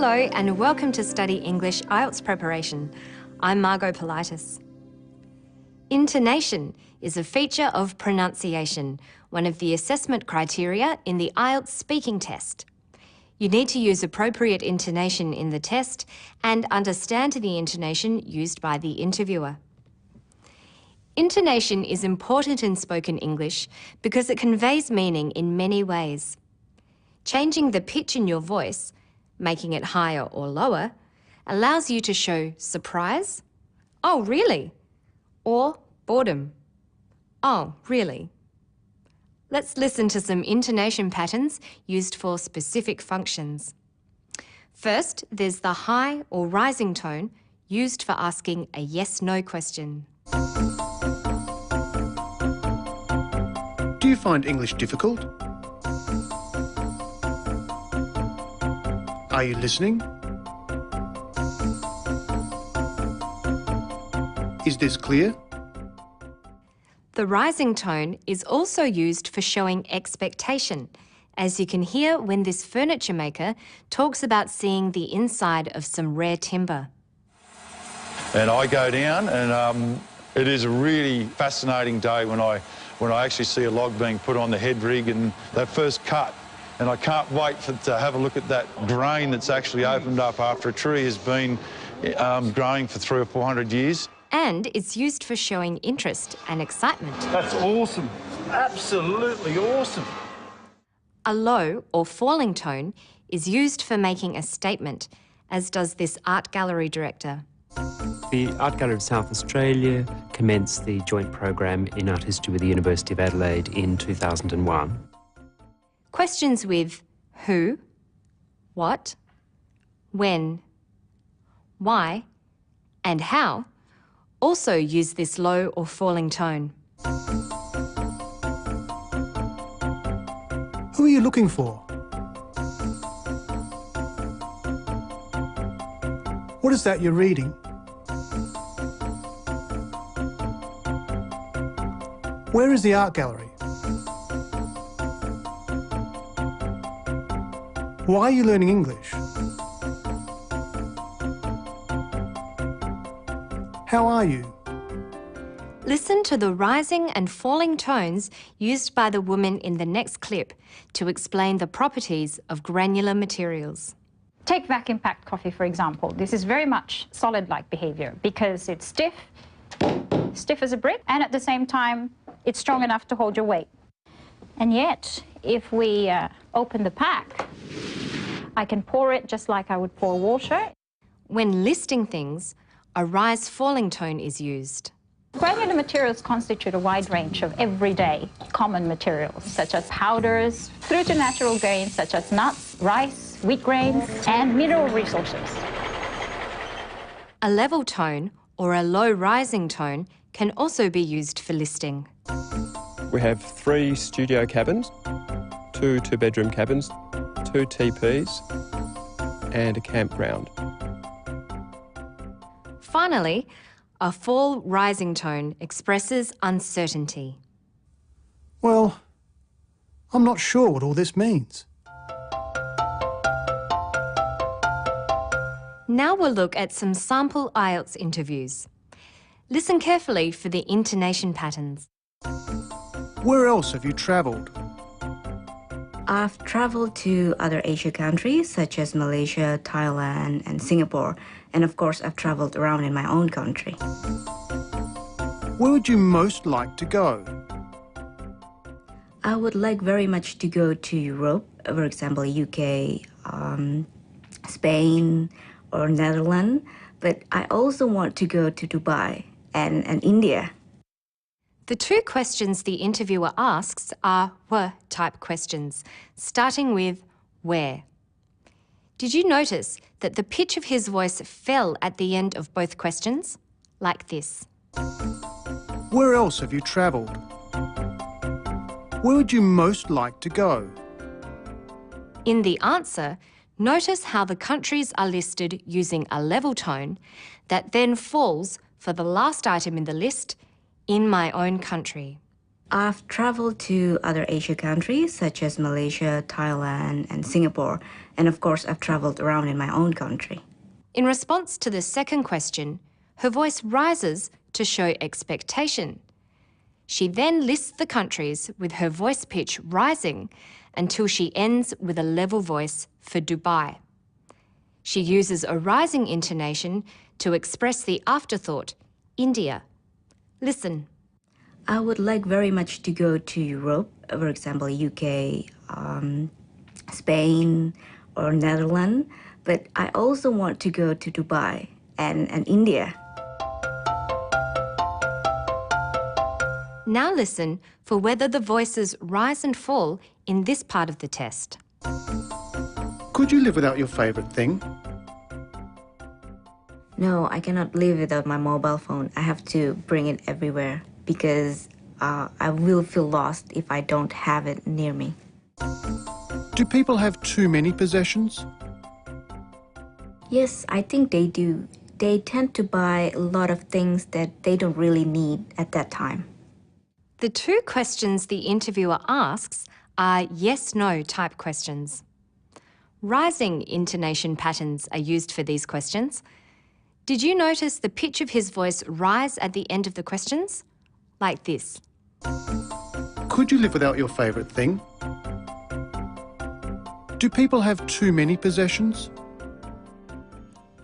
Hello and welcome to Study English IELTS Preparation. I'm Margot Politis. Intonation is a feature of pronunciation, one of the assessment criteria in the IELTS speaking test. You need to use appropriate intonation in the test and understand the intonation used by the interviewer. Intonation is important in spoken English because it conveys meaning in many ways. Changing the pitch in your voice, making it higher or lower, allows you to show surprise, "Oh, really?" or boredom, "Oh, really?" Let's listen to some intonation patterns used for specific functions. First, there's the high or rising tone used for asking a yes-no question. Do you find English difficult? Are you listening? Is this clear? The rising tone is also used for showing expectation, as you can hear when this furniture maker talks about seeing the inside of some rare timber. And I go down and it is a really fascinating day when I actually see a log being put on the head rig and that first cut. And I can't wait to have a look at that drain that's actually opened up after a tree has been growing for 300 or 400 years. And it's used for showing interest and excitement. That's awesome. Absolutely awesome. A low or falling tone is used for making a statement, as does this art gallery director. The Art Gallery of South Australia commenced the joint program in art history with the University of Adelaide in 2001. Questions with who, what, when, why, and how also use this low or falling tone. Who are you looking for? What is that you're reading? Where is the art gallery? Why are you learning English? How are you? Listen to the rising and falling tones used by the woman in the next clip to explain the properties of granular materials. Take vacuum-packed coffee, for example. This is very much solid-like behaviour because it's stiff as a brick, and at the same time, it's strong enough to hold your weight. And yet, if we open the pack, I can pour it just like I would pour water. When listing things, a rise-falling tone is used. Granular materials constitute a wide range of everyday common materials, such as powders, through to natural grains such as nuts, rice, wheat grains, and mineral resources. A level tone or a low rising tone can also be used for listing. We have 3 studio cabins, 2 two-bedroom cabins, 2 teepees, and a campground. Finally, a fall rising tone expresses uncertainty. Well, I'm not sure what all this means. Now we'll look at some sample IELTS interviews. Listen carefully for the intonation patterns. Where else have you travelled? I've travelled to other Asia countries such as Malaysia, Thailand and Singapore. And of course, I've travelled around in my own country. Where would you most like to go? I would like very much to go to Europe, for example, UK, Spain or Netherlands. But I also want to go to Dubai and India. The 2 questions the interviewer asks are were-type questions, starting with where. Did you notice that the pitch of his voice fell at the end of both questions? Like this. Where else have you travelled? Where would you most like to go? In the answer, notice how the countries are listed using a level tone that then falls for the last item in the list, in my own country. I've traveled to other Asia countries such as Malaysia, Thailand, and Singapore. And of course, I've traveled around in my own country. In response to the second question, her voice rises to show expectation. She then lists the countries with her voice pitch rising until she ends with a level voice for Dubai. She uses a rising intonation to express the afterthought, India. Listen. I would like very much to go to Europe, for example, UK, Spain, or Netherlands, but I also want to go to Dubai and India. Now listen for whether the voices rise and fall in this part of the test. Could you live without your favourite thing? No, I cannot live without my mobile phone. I have to bring it everywhere because I will feel lost if I don't have it near me. Do people have too many possessions? Yes, I think they do. They tend to buy a lot of things that they don't really need at that time. The two questions the interviewer asks are yes-no type questions. Rising intonation patterns are used for these questions. Did you notice the pitch of his voice rise at the end of the questions? Like this. Could you live without your favourite thing? Do people have too many possessions?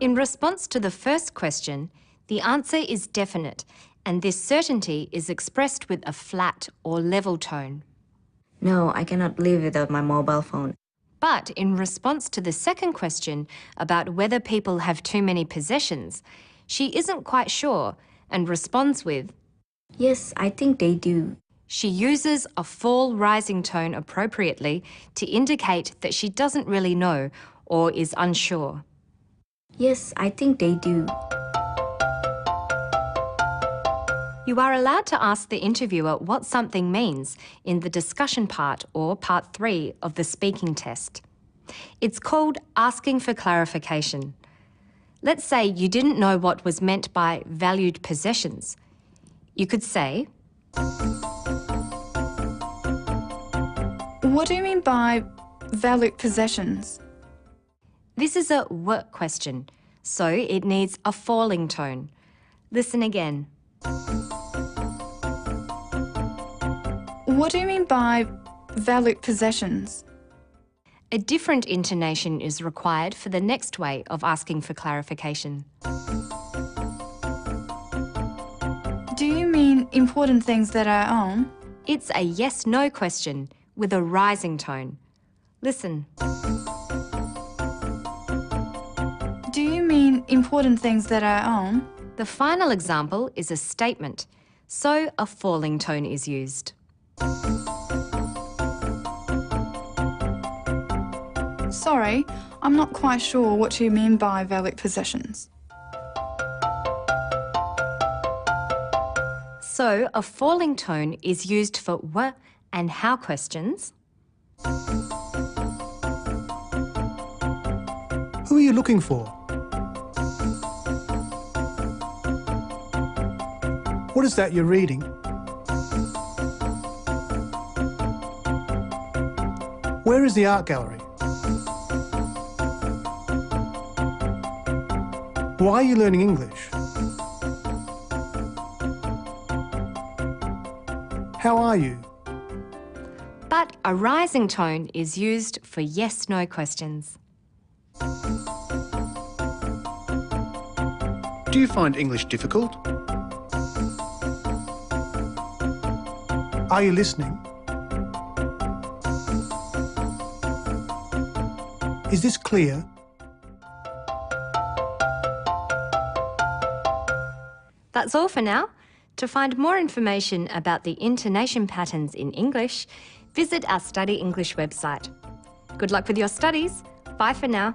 In response to the first question, the answer is definite, and this certainty is expressed with a flat or level tone. No, I cannot live without my mobile phone. But in response to the second question about whether people have too many possessions, she isn't quite sure and responds with, Yes, I think they do. She uses a fall-rising tone appropriately to indicate that she doesn't really know or is unsure. Yes, I think they do. You are allowed to ask the interviewer what something means in the discussion part or part 3 of the speaking test. It's called asking for clarification. Let's say you didn't know what was meant by valued possessions. You could say, What do you mean by valued possessions? this is a work question, so it needs a falling tone. Listen again. What do you mean by valued possessions? A different intonation is required for the next way of asking for clarification. Do you mean important things that I own? It's a yes-no question with a rising tone. Listen. Do you mean important things that I own? The final example is a statement, so a falling tone is used. Sorry, I'm not quite sure what you mean by valued possessions. So a falling tone is used for wh and how questions. Who are you looking for? What is that you're reading? Where is the art gallery? Why are you learning English? How are you? But a rising tone is used for yes-no questions. Do you find English difficult? Are you listening? Is this clear? That's all for now. To find more information about the intonation patterns in English, visit our Study English website. Good luck with your studies. Bye for now.